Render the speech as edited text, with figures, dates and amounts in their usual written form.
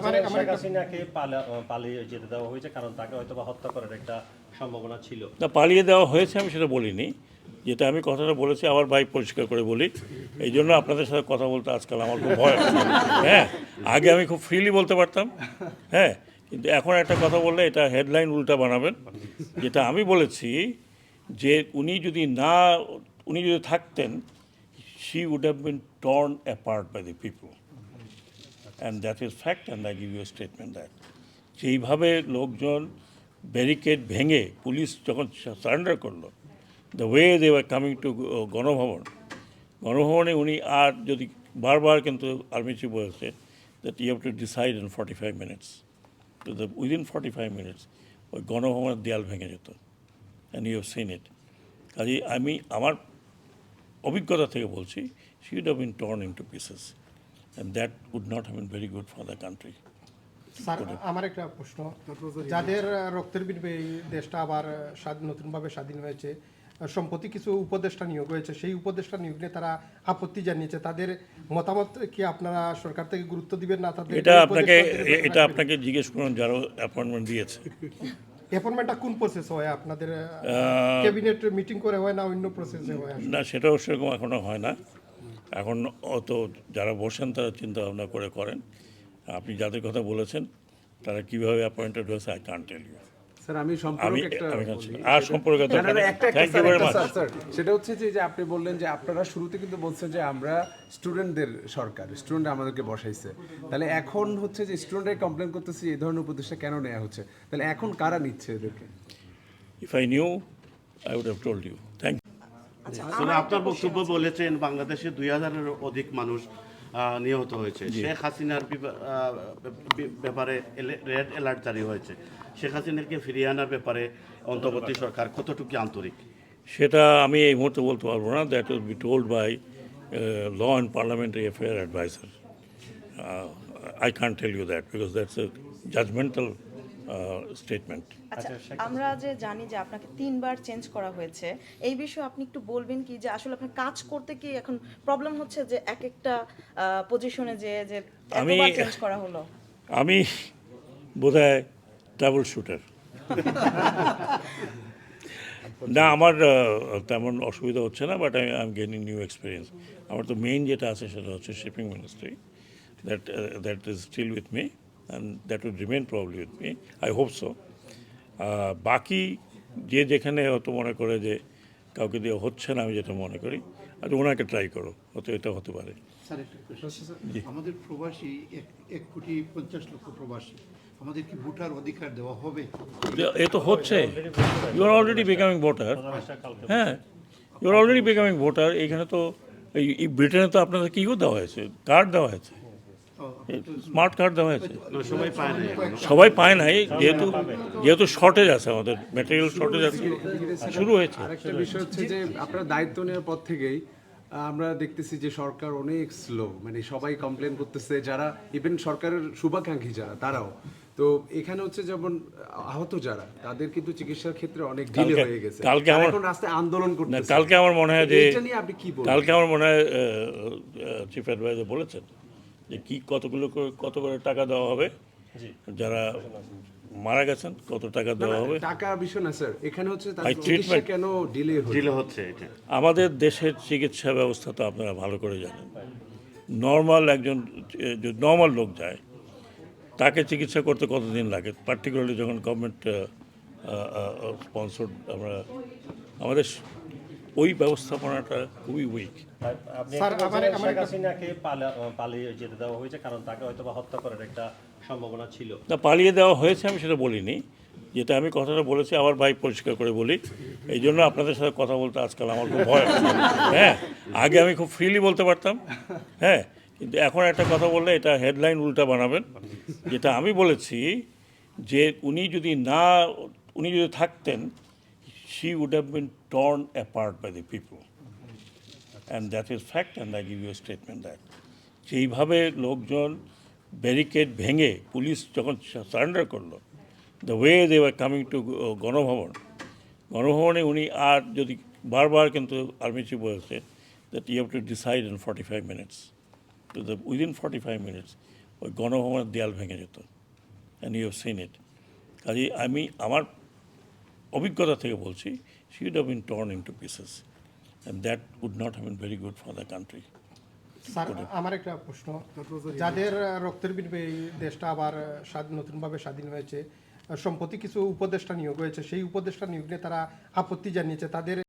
শেখ হাসিনাকে পালিয়ে যেতে দেওয়া হয়েছে কারণ তাকে হয়তো বা হত্যা করার একটা সম্ভাবনা ছিল। না, পালিয়ে দেওয়া হয়েছে আমি সেটা বলিনি। যেটা আমি কথাটা বলেছি আবার ভাই পরিষ্কার করে বলি, এই জন্য আপনাদের সাথে কথা বলতে আজকাল আমার খুব ভয় হয়। হ্যাঁ, আগে আমি খুব ফ্রিলি বলতে পারতাম। হ্যাঁ, কিন্তু এখন একটা কথা বললে এটা হেডলাইন উল্টা বানাবেন। যেটা আমি বলেছি যে উনি যদি থাকতেন, she would have been torn apart by the people. And that is fact, and I give you a statement that. যেইভাবে লোকজন ব্যারিকেড ভেঙে পুলিশ যখন সারেন্ডার করলো, the way they were coming to গণভবনে উনি আর যদি বারবার কিন্তু আর্মি চিফ বলেছে that you have to decide in 45 minutes, তো দ্য উইদিন 45 মিনিটস ওই গণভবনের দেয়াল ভেঙে যেত, and you have seen it. কাজেই আমি আমার অভিজ্ঞতা থেকে বলছি, she would have been torn into pieces, and that would not have been very good for the country. Sir, আমার একটা প্রশ্ন, যাদের রক্তের বিনিময়ে এই দেশটা আবার নতুনভাবে স্বাধীন হয়েছে, সম্প্রতি কিছু উপদেষ্টা নিয়োগ হয়েছে, সেই উপদেষ্টা নিয়োগ নিয়ে তারা আপত্তি জানিয়েছে, তাদের মতামত কি আপনারা সরকার থেকে গুরুত্ব দিবেন না? তাদের এটা আপনাকে জিজ্ঞেস করুন যারা অ্যাপয়েন্টমেন্ট দিয়েছে। অ্যাপয়েন্টমেন্টটা কোন প্রসেস হয় আপনাদের? ক্যাবিনেট মিটিং করে হয় না অন্য প্রসেসে হয়? না, সেটাও সেরকম এখনও হয় না। এখন অত যারা বসেন তারা চিন্তা ভাবনা করে করেন। আপনি যাদের কথা বলেছেন তারা কীভাবে অ্যাপয়েন্টেড হয়েছে I can't tell you. Sir, আমি সম্পর্কে একটা আর সম্পর্কে thank you very much. Sir, সেটা হচ্ছে যে আপনি বললেন যে আপনারা শুরুতে কিন্তু বলছেন যে আমরা স্টুডেন্টদের সরকার, স্টুডেন্ট আমাদেরকে বসাইছে, তাহলে এখন হচ্ছে যে স্টুডেন্টরা কমপ্লেন করতেছে এই ধরনের উপদেশটা কেন নেওয়া হচ্ছে, তাহলে এখন কারা নিচ্ছে এদেরকে? If I knew I would have told you. Thank you. আসলে আপনার বক্তব্য বলেছেন বাংলাদেশে 2000-এর অধিক মানুষ নিহত হয়েছে। শেখ হাসিনার ব্যাপারে রেড অ্যালার্ট জারি হয়েছে। শেখ হাসিনাকে ফিরিয়ে আনার ব্যাপারে অন্তর্বর্তী সরকার কতটুকু আন্তরিক? সেটা আমি এই মুহূর্তে বলতে পারবো না। That will be told by law and parliamentary affair adviser. I can't tell you that because that's a judgmental statement. আচ্ছা, আমরা যে জানি যে আপনাকে 3বার চেঞ্জ করা হয়েছে, এই বিষয়ে আপনি একটু বলবেন কি যে আসলে আপনার কাজ করতে কি এখন প্রবলেম হচ্ছে যে এক একটা পজিশনে যে এতবার চেঞ্জ করা হলো? আমি বোধহয় ট্রাভেল শুটার না, আমার তেমন অসুবিধা হচ্ছে না, but I am gaining new experience. আমার তো মেইন যেটা আছে সেটা হচ্ছে shipping ministry, that is still with me and that will remain probably with me, I hope so. বাকি যে যেখানে হয়তো মনে করে যে কাউকে দিয়ে হচ্ছে না, আমি যেটা মনে করি আর ওনাকে ট্রাই করো, হয়তো এটা হতে পারে। স্যার, একটা প্রশ্ন। আমাদের প্রবাসী 1,50,00,000 প্রবাসী, আমাদের কি ভোটার অধিকার দেওয়া হবে? এ তো হচ্ছে, you are already becoming voter. হ্যাঁ, you are already becoming voter. এইখানে তো এই ব্রিটেনে তো আপনাদের কী দেওয়া হয়েছে, কার্ড দেওয়া হয়েছে, স্মার্ট কার্ড দেওয়া হয়েছে। সবাই পায় নাই, যেহেতু শর্টেজ আছে, আমাদের ম্যাটেরিয়াল শর্টেজ আছে, শুরু হয়েছে। আরেকটা বিষয় হচ্ছে যে আপনারা দায়িত্ব নেওয়ার পর থেকেই আমরা দেখতেছি যে সরকার অনেক স্লো, মানে সবাই কমপ্লেন করতেছে, যারা ইভেন সরকারের শুভাকাঙ্ক্ষী যারা তারাও। তো এখানে হচ্ছে যেমন আহত যারা, তাদের কিন্তু চিকিৎসার ক্ষেত্রে অনেক ডিলে হয়ে গেছে, এখন রাস্তায় আন্দোলন করতেছে। কালকে আমার মনে হয় যে আপনি কি বলবেন? কালকে আমার মনে হয় চিফ অ্যাডভাইজার বলেছেন যে কি কত করে টাকা দেওয়া হবে, যারা মারা গেছেন কত টাকা দেওয়া হবে। টাকা বিষয় না স্যার, এখানে হচ্ছে তাদের চিকিৎসা কেন ডিলে হচ্ছে এটা। আমাদের দেশের চিকিৎসা ব্যবস্থা তো আপনারা ভালো করে জানেন। নর্মাল একজন নর্মাল লোক যায়, তাকে চিকিৎসা করতে কতদিন লাগে, পার্টিকুলারলি যখন গভর্নমেন্ট স্পন্সর্ড। আমাদের ওই ব্যবস্থাপনাটা খুবই উইক। শেখ হাসিনাকে পালিয়ে যেতে দেওয়া হয়েছে কারণ তাকে হয়তো বা হত্যা করার একটা সম্ভাবনা ছিল। না, পালিয়ে দেওয়া হয়েছে আমি সেটা বলিনি। যেটা আমি কথাটা বলেছি আবার ভাই পরিষ্কার করে বলি, এই জন্য আপনাদের সাথে কথা বলতে আজকাল আমার খুব ভয় হয়। হ্যাঁ, আগে আমি খুব ফ্রিলি বলতে পারতাম। হ্যাঁ, কিন্তু এখন একটা কথা বললে এটা হেডলাইন উল্টা বানাবেন। যেটা আমি বলেছি যে উনি যদি থাকতেন, she would have been torn apart by the people, and that is fact, and I give you a statement that. যেইভাবে লোকজন ব্যারিকেড ভেঙে পুলিশ যখন সারেন্ডার করলো, the way they were coming to গণভবনে উনি আর যদি বারবার কিন্তু আর্মি চিফ বলেছে that you have to decide in 45 minutes, তো দ্য উইদিন 45 মিনিটস ওই গণভবনের দেয়াল ভেঙে যেত, and you have seen it. কাজেই আমি আমার অভিজ্ঞতা থেকে বলছি, she would have been torn into pieces and that would not have been very good for the country. Sir আমার একটা প্রশ্ন, যাদের রক্তের বিনিময়ে এই দেশটা আবার নতুনভাবে স্বাধীন হয়েছে, সম্প্রতি কিছু উপদেষ্টা নিয়োগ হয়েছে, সেই উপদেষ্টা নিয়োগ নিয়ে তারা আপত্তি জানিয়েছে, তাদের